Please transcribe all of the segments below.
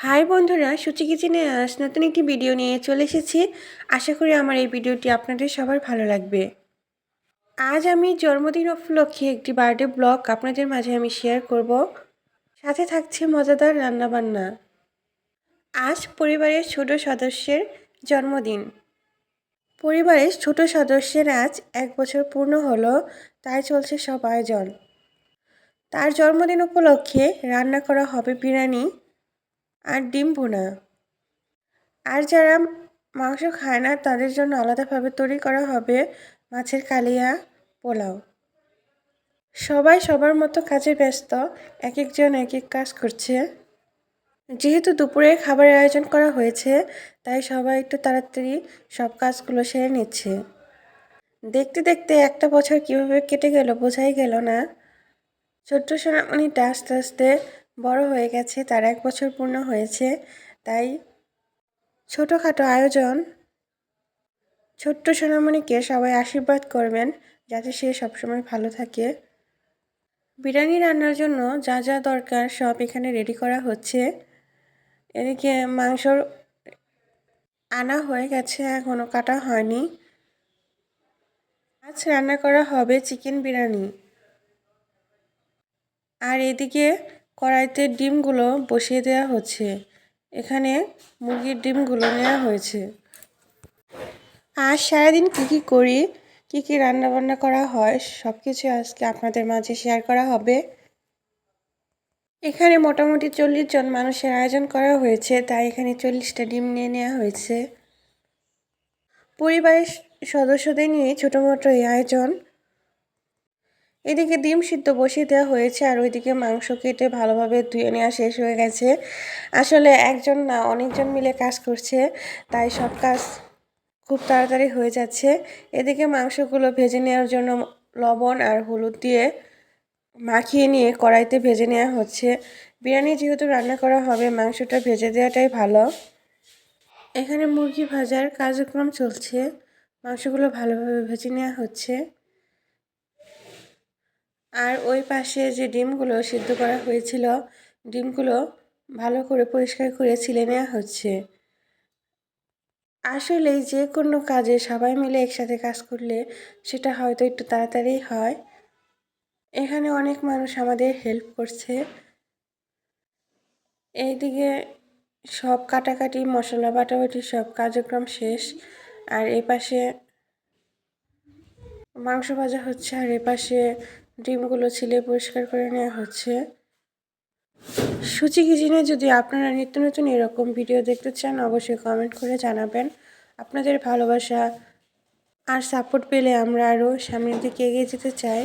High বন্ধুরা, সূচি কিচেনে আজ নতুন একটি ভিডিও নিয়ে চলে এসেছি। আশা করি আমার এই ভিডিওটি আপনাদের সবার ভালো লাগবে। আজ আমি জন্মদিন উপলক্ষে একটি বার্থডে ব্লগ আপনাদের মাঝে আমি শেয়ার করব। সাথে থাকছে মজাদার রান্নাবান্না। আজ পরিবারের ছোট সদস্যের জন্মদিন। পরিবারের ছোট সদস্যের আজ 1 বছর পূর্ণ হলো, তাই চলছে সব আয়োজন। তার জন্মদিন উপলক্ষে রান্না করা হবে বিরিয়ানি আর ডিম ভুনা। আর যারা মাংস খায় না তাদের জন্য আলাদাভাবে তৈরি করা হবে মাছের কালিয়া পোলাও। সবাই সবার মতো কাজে ব্যস্ত, এক একজন এক এক কাজ করছে। যেহেতু দুপুরে খাবারের আয়োজন করা হয়েছে, তাই সবাই একটু তাড়াতাড়ি সব কাজগুলো সেরে নিচ্ছে। দেখতে দেখতে একটা বছর কীভাবে কেটে গেল বোঝাই গেল না। ছোট্ট সোনামণিটা আস্তে আস্তে বড় হয়ে গেছে, তার 1 বছর পূর্ণ হয়েছে। তাই ছোটোখাটো আয়োজন। ছোট্ট সোনামণিকে সবাই আশীর্বাদ করবেন যাতে সে সবসময় ভালো থাকে। বিরিয়ানি রান্নার জন্য যা যা দরকার সব এখানে রেডি করা হচ্ছে। এদিকে মাংস আনা হয়ে গেছে, এখনও কাটা হয়নি। আজ রান্না করা হবে চিকেন বিরিয়ানি। আর এদিকে কড়াইতে ডিমগুলো বসিয়ে দেওয়া হচ্ছে। এখানে মুরগির ডিমগুলো নেওয়া হয়েছে। আজ সারাদিন কী করি, কী রান্নাবান্না করা হয় সব কিছু আজকে আপনাদের মাঝে শেয়ার করা হবে। এখানে মোটামুটি 40 জন মানুষের আয়োজন করা হয়েছে, তাই এখানে 40টা ডিম নিয়ে নেওয়া হয়েছে। পরিবারের সদস্যদের নিয়ে ছোটোমোটো এই আয়োজন। এদিকে ডিম সিদ্ধ বসিয়ে দেওয়া হয়েছে, আর ওইদিকে মাংস কেটে ভালোভাবে ধুয়ে নেওয়া শেষ হয়ে গেছে। আসলে একজন না অনেকজন মিলে কাজ করছে, তাই সব কাজ খুব তাড়াতাড়ি হয়ে যাচ্ছে। এদিকে মাংসগুলো ভেজে নেওয়ার জন্য লবণ আর হলুদ দিয়ে মাখিয়ে নিয়ে কড়াইতে ভেজে নেওয়া হচ্ছে। বিরিয়ানি যেহেতু রান্না করা হবে, মাংসটা ভেজে দেওয়াটাই ভালো। এখানে মুরগি ভাজার কার্যক্রম চলছে, মাংসগুলো ভালোভাবে ভেজে নেওয়া হচ্ছে। আর ওই পাশে যে ডিমগুলো সিদ্ধ করা হয়েছিল, ডিমগুলো ভালো করে পরিষ্কার করে ছিলে নেওয়া হচ্ছে। আসলে যে কোনো কাজে সবাই মিলে একসাথে কাজ করলে সেটা হয়তো একটু তাড়াতাড়ি হয়। এখানে অনেক মানুষ আমাদের হেল্প করছে। এইদিকে সব কাটাকাটি মশলা বাটাবাটি সব কার্যক্রম শেষ। আর এপাশে মাংস ভাজা হচ্ছে, আর এপাশে ডিমগুলো ছিলে পরিষ্কার করে নেওয়া হচ্ছে। সূচি কিচেনে যদি আপনারা নিত্য নতুন এরকম ভিডিও দেখতে চান, অবশ্যই কমেন্ট করে জানাবেন। আপনাদের ভালোবাসা আর সাপোর্ট পেলে আমরা আরও সামনের দিকে এগিয়ে যেতে চাই।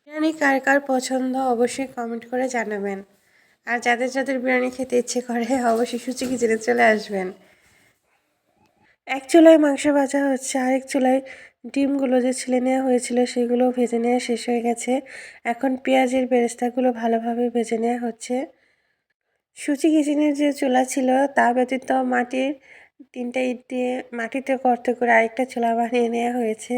বিরিয়ানি কার কার পছন্দ অবশ্যই কমেন্ট করে জানাবেন। আর যাদের যাদের বিরিয়ানি খেতে ইচ্ছে করে অবশ্যই সূচি কিচেনে চলে আসবেন। এক চুলায় মাংস ভাজা হচ্ছে, আরেক চুলায় ডিমগুলো যে ছিলে নেওয়া হয়েছিল সেগুলো ভেজে নেওয়া শেষ হয়ে গেছে। এখন পেঁয়াজের বেরেস্তাগুলো ভালোভাবে ভেজে নেওয়া হচ্ছে। সূচি কিচেনের যে চুলা ছিল তা ব্যতীত মাটির 3টা ইট দিয়ে মাটিতে গর্ত করে আরেকটা চুলা বানিয়ে নেওয়া হয়েছে।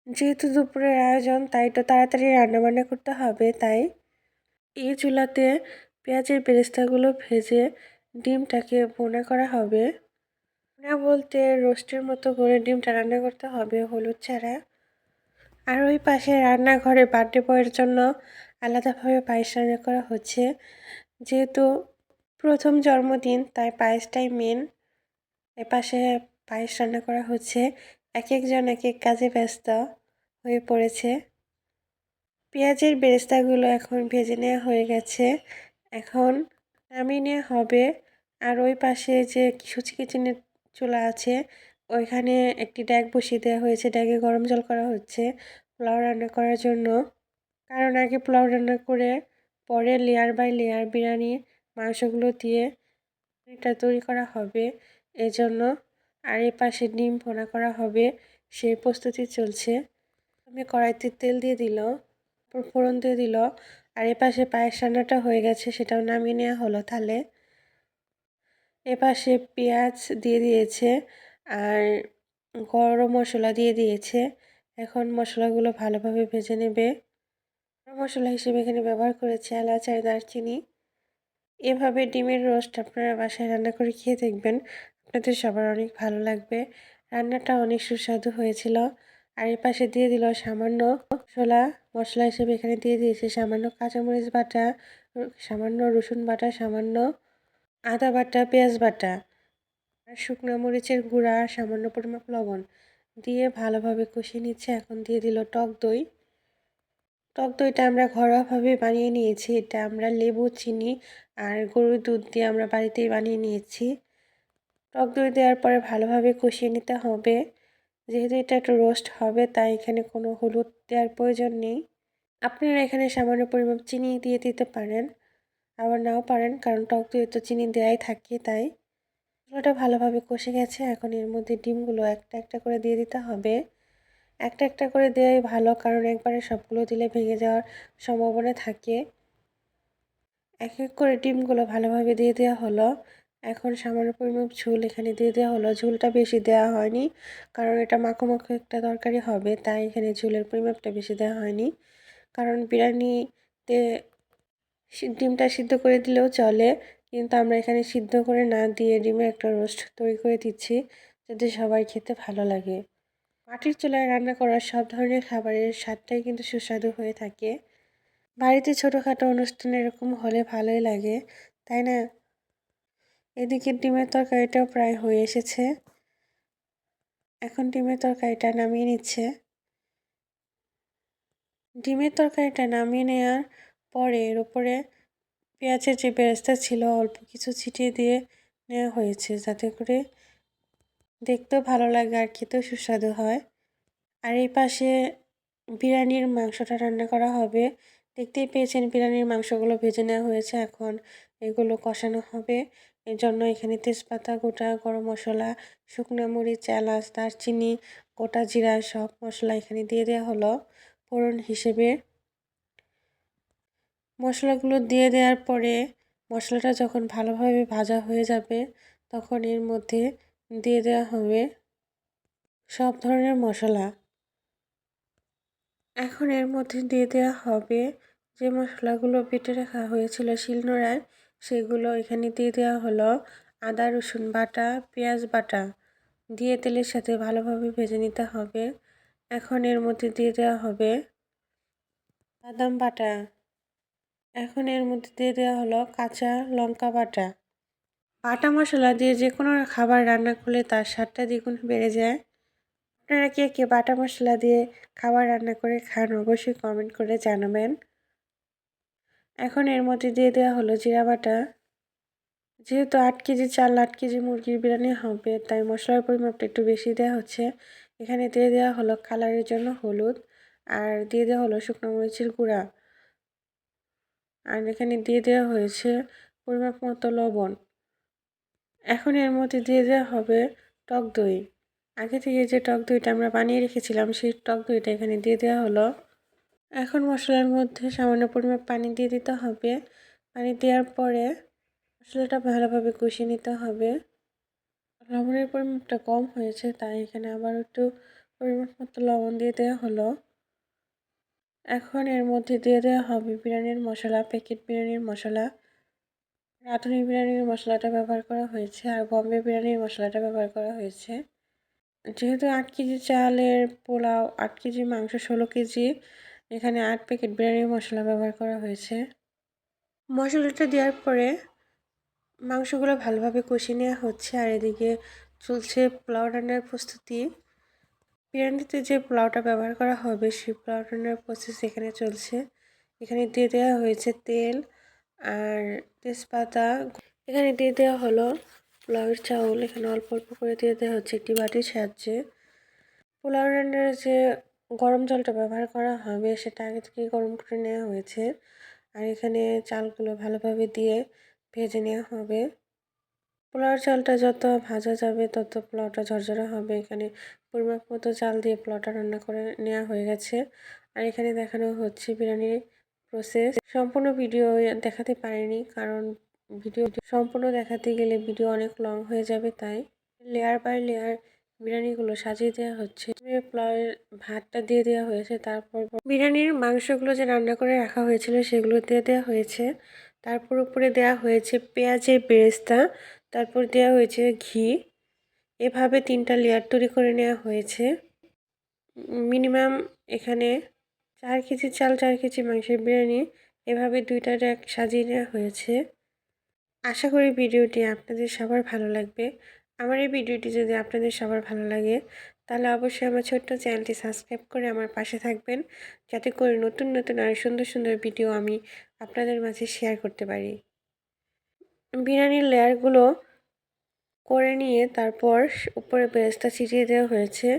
যেহেতু দুপুরের আয়োজন, তাই তো তাড়াতাড়ি রান্নাবান্না করতে হবে, তাই এই চুলাতে পেঁয়াজের বেরেস্তাগুলো ভেজে ডিমটাকে ভুনা করা হবে। ভুনা বলতে রোস্টের মতো করে ডিমটা রান্না করতে হবে হলুদ ছাড়া। আর ওই পাশে রান্নাঘরে বার্থডে বয়ের জন্য আলাদাভাবে পায়েস রান্না করা হচ্ছে। যেহেতু প্রথম জন্মদিন, তাই পায়েসটাই মেন। এপাশে পায়েস রান্না করা হচ্ছে। এক একজন এক এক কাজে ব্যস্ত হয়ে পড়েছে। পেঁয়াজের বেরেস্তাগুলো এখন ভেজে নেওয়া হয়ে গেছে, এখন নামিয়ে নেওয়া হবে। আর ওই পাশে যে সূচি কিচেনের চুলা আছে, ওইখানে একটি ড্যাগ বসিয়ে দেওয়া হয়েছে, ড্যাগে গরম জল করা হচ্ছে পোলাও রান্না করার জন্য। কারণ আগে পোলাও রান্না করে পরে লেয়ার বাই লেয়ার বিরিয়ানি মাংসগুলো দিয়ে এটা তৈরি করা হবে, এজন্য। আর এ পাশে ডিম ভুনা করা হবে, সেই প্রস্তুতি চলছে। আমি কড়াইতে তেল দিয়ে দিল, ফোড়ন দিয়ে দিল। আর এপাশে পায়েস রান্নাটা হয়ে গেছে, সেটাও নামিয়ে নেওয়া হলো থালে। এপাশে পেঁয়াজ দিয়ে দিয়েছে আর গরম মশলা দিয়ে দিয়েছে। এখন মশলাগুলো ভালোভাবে ভেজে নেবে। গরম মশলা হিসেবে এখানে ব্যবহার করেছে এলাচ আর দারচিনি। এভাবে ডিমের রোস্ট আপনারা বাসায় রান্না করে খেয়ে দেখবেন, আপনাদের সবার অনেক ভালো লাগবে। রান্নাটা অনেক সুস্বাদু হয়েছিল। আর এর পাশে দিয়ে দিল সামান্য মশলা হিসেবে এখানে দিয়ে দিয়েছে সামান্য কাঁচামরিচ বাটা, সামান্য রসুন বাটা, সামান্য আদা বাটা, পেঁয়াজ বাটা আর শুকনো মরিচের গুঁড়া, সামান্য পরিমাপ লবণ দিয়ে ভালোভাবে কষিয়ে নিচ্ছে। এখন দিয়ে দিল টক দই। টক দইটা আমরা ঘরোয়াভাবে বানিয়ে নিয়েছি। এটা আমরা লেবু, চিনি আর গরুর দুধ দিয়ে আমরা বাড়িতেই বানিয়ে নিয়েছি। টক দই দেওয়ার পরে ভালোভাবে কষিয়ে নিতে হবে। যেহেতু এটা একটু রোস্ট হবে তাই এখানে কোনো হলুদ দেওয়ার প্রয়োজন নেই। আপনারা এখানে সামান্য পরিমাণ চিনি দিয়ে দিতে পারেন, আবার নাও পারেন, কারণ টক দই তো চিনি দেওয়াই থাকে। তাই মশলাটা ভালোভাবে কষে গেছে। এখন এর মধ্যে ডিমগুলো একটা একটা করে দিয়ে দিতে হবে। একটা একটা করে দেওয়াই ভালো, কারণ একবারে সবগুলো দিলে ভেঙে যাওয়ার সম্ভাবনা থাকে। এক এক করে ডিমগুলো ভালোভাবে দিয়ে দেওয়া হলো। এখন সামান্য পরিমাণ ঝোল এখানে দিয়ে দেওয়া হলো। ঝোলটা বেশি দেওয়া হয়নি, কারণ এটা মাখো মাখো একটা তরকারি হবে, তাই এখানে ঝোলের পরিমাপটা বেশি দেওয়া হয়নি। কারণ বিরিয়ানিতে ডিমটা সিদ্ধ করে দিলেও চলে, কিন্তু আমরা এখানে সিদ্ধ করে না দিয়ে ডিমের একটা রোস্ট তৈরি করে দিচ্ছি, যাতে সবাই খেতে ভালো লাগে। মাটির চুলায় রান্না করা সব ধরনের খাবারের স্বাদটাই কিন্তু সুস্বাদু হয়ে থাকে। বাড়িতে ছোটোখাটো অনুষ্ঠান এরকম হলে ভালোই লাগে, তাই না? এদিকে ডিমের তরকারিটাও প্রায় হয়ে এসেছে। এখন ডিমের তরকারিটা নামিয়ে নিচ্ছে। ডিমের তরকারিটা নামিয়ে নেওয়ার পরে এর উপরে পেঁয়াজের যে বেরেস্তা ছিল অল্প কিছু ছিটিয়ে দিয়ে নেওয়া হয়েছে, যাতে করে দেখতেও ভালো লাগে আর খেতেও সুস্বাদু হয়। আর এই পাশে বিরিয়ানির মাংসটা রান্না করা হবে। দেখতেই পেয়েছেন বিরিয়ানির মাংসগুলো ভেজে নেওয়া হয়েছে। এখন এগুলো কষানো হবে। এর জন্য এখানে তেজপাতা, গোটা গরম মশলা, শুকনো মরিচ, এলাচ, দারচিনি, গোটা জিরা সব মশলা এখানে দিয়ে দেওয়া হলো ফোড়ন হিসেবে। মশলাগুলো দিয়ে দেওয়ার পরে মশলাটা যখন ভালোভাবে ভাজা হয়ে যাবে, তখন এর মধ্যে দিয়ে দেওয়া হবে সব ধরনের মশলা। এখন এর মধ্যে দিয়ে দেওয়া হবে যে মশলাগুলো বেটে রাখা হয়েছিল শিলনোড়ায়, সেগুলো এখানে দিয়ে দেওয়া হলো। আদা রসুন বাটা, পেঁয়াজ বাটা দিয়ে তেলের সাথে ভালোভাবে ভেজে নিতে হবে। এখন এর মধ্যে দিয়ে দেওয়া হবে বাদাম বাটা। এখন এর মধ্যে দিয়ে দেওয়া হলো কাঁচা লঙ্কা বাটা। বাটা মশলা দিয়ে যে কোনো খাবার রান্না করলে তার স্বাদটা দ্বিগুণ বেড়ে যায়। আপনারা কে কে বাটা মশলা দিয়ে খাবার রান্না করে খান অবশ্যই কমেন্ট করে জানাবেন। এখন এর মধ্যে দিয়ে দেওয়া হলো জিরা বাটা। যেহেতু 8 কেজি চাল 8 কেজি মুরগির বিরিয়ানি হবে, তাই মশলার পরিমাপটা একটু বেশি দেওয়া হচ্ছে। এখানে দিয়ে দেওয়া হলো কালারের জন্য হলুদ, আর দিয়ে দেওয়া হলো শুকনো মরিচের গুঁড়া, আর এখানে দিয়ে দেওয়া হয়েছে পরিমাপ মতো লবণ। এখন এর মধ্যে দিয়ে দেওয়া হবে টক দই। আগে থেকে যে টক দইটা আমরা বানিয়ে রেখেছিলাম সেই টক দইটা এখানে দিয়ে দেওয়া হলো। এখন মশলার মধ্যে সামান্য পরিমাণ পানি দিয়ে দিতে হবে। পানি দেওয়ার পরে মশলাটা ভালোভাবে কষিয়ে নিতে হবে। লবণের পরিমাণটা কম হয়েছে, তাই এখানে আবার একটু পরিমাণ মতো লবণ দিয়ে দেওয়া হলো। এখন এর মধ্যে দিয়ে দেওয়া হবে বিরিয়ানির মশলা, প্যাকেট বিরিয়ানির মশলা। রাঁধুনি বিরিয়ানির মশলাটা ব্যবহার করা হয়েছে, আর বম্বে বিরিয়ানির মশলাটা ব্যবহার করা হয়েছে। যেহেতু 8 কেজি চালের পোলাও, 8 কেজি মাংস, 16 কেজি, এখানে 8 প্যাকেট বিরিয়ানির মশলা ব্যবহার করা হয়েছে। মশলাটা দেওয়ার পরে মাংসগুলো ভালোভাবে কষিয়ে নেওয়া হচ্ছে, আর এদিকে চলছে পোলাও রান্নার প্রস্তুতি। বিরিয়ানিতে যে পোলাওটা ব্যবহার করা হবে সেই পোলাও রান্নার প্রসেস এখানে চলছে। এখানে দিয়ে দেওয়া হয়েছে তেল আর তেজপাতা। এখানে দিয়ে দেওয়া হলো পোলাওয়ের চাউল, এখানে অল্প অল্প করে দিয়ে দেওয়া হচ্ছে একটি বাটির সাহায্যে। পোলাও রান্নার যে গরম জলটা ব্যবহার করা হবে সেটা আগে থেকে গরম করে নেওয়া হয়েছে, আর এখানে চালগুলো ভালোভাবে দিয়ে ভেজে নেওয়া হবে। পোলাওর চালটা যত ভাজা যাবে তত পোলাওটা ঝরঝরা হবে। এখানে পরিমাপ মতো চাল দিয়ে পোলাওটা রান্না করে নেওয়া হয়ে গেছে। আর এখানে দেখানো হচ্ছে বিরিয়ানির প্রসেস। সম্পূর্ণ ভিডিও দেখাতে পারিনি, কারণ ভিডিও সম্পূর্ণ দেখাতে গেলে ভিডিও অনেক লং হয়ে যাবে, তাই লেয়ার বাই লেয়ার বিরিয়ানিগুলো সাজিয়ে দেওয়া হচ্ছে। পোলাওয়ের ভাতটা দিয়ে দেওয়া হয়েছে, তারপর বিরিয়ানির মাংসগুলো যে রান্না করে রাখা হয়েছিল সেগুলো দিয়ে দেওয়া হয়েছে। তারপর উপরে দেওয়া হয়েছে পেঁয়াজের বেরেস্তা, তারপর দেওয়া হয়েছে ঘি। এভাবে 3টা লেয়ার তৈরি করে নেওয়া হয়েছে। মিনিমাম এখানে 4 কেজি চাল, 4 কেজি মাংসের বিরিয়ানি এভাবে 2টা র্যাক সাজিয়ে নেওয়া হয়েছে। আশা করি ভিডিওটি আপনাদের সবার ভালো লাগবে। আমার এই ভিডিওটি যদি আপনাদের সবার ভালো লাগে তাহলে অবশ্যই আমার ছোট্ট চ্যানেলটি সাবস্ক্রাইব করে আমার পাশে থাকবেন, যাতে করে নতুন নতুন আর সুন্দর সুন্দর ভিডিও আমি আপনাদের মাঝে শেয়ার করতে পারি। বিরিয়ানির লেয়ারগুলো করে নিয়ে তারপর উপরে বেরেস্তা ছিটিয়ে দেওয়া হয়েছে।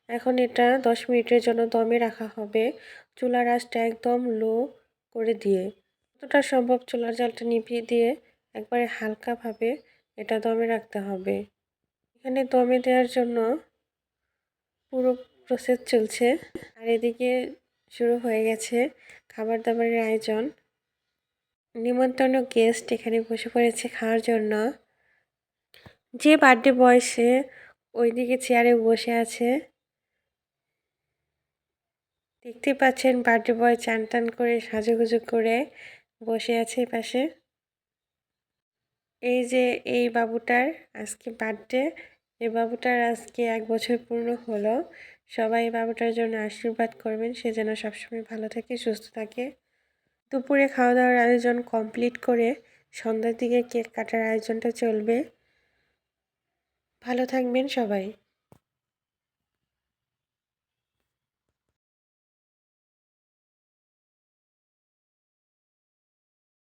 এখন এটা 10 মিনিটের জন্য দমে রাখা হবে, চুলার আঁচটা একদম লো করে দিয়ে। যতটা সম্ভব চুলার জালটা নিভিয়ে দিয়ে একবারে হালকাভাবে এটা দমে রাখতে হবে। এখানে দমে দেওয়ার জন্য পুরো প্রসেস চলছে, আর এদিকে শুরু হয়ে গেছে খাবার দাবারের আয়োজন। নিমন্ত্রণ গেস্ট এখানে বসে পড়েছে খাওয়ার জন্য। যে বার্থডে বয় সে ওইদিকে চেয়ারে বসে আছে। দেখতে পাচ্ছেন বার্থডে বয় চান টান করে সাজুগুজু করে বসে আছে পাশে। এই যে এই বাবুটার আজকে বার্থডে, এই বাবুটার আজকে 1 বছর পূর্ণ হলো। সবাই বাবুটার জন্য আশীর্বাদ করবেন, সে যেন সবসময় ভালো থাকে, সুস্থ থাকে। দুপুরে খাওয়া দাওয়ার আয়োজন কমপ্লিট করে সন্ধ্যার দিকে কেক কাটার আয়োজনটা চলবে। ভালো থাকবেন সবাই।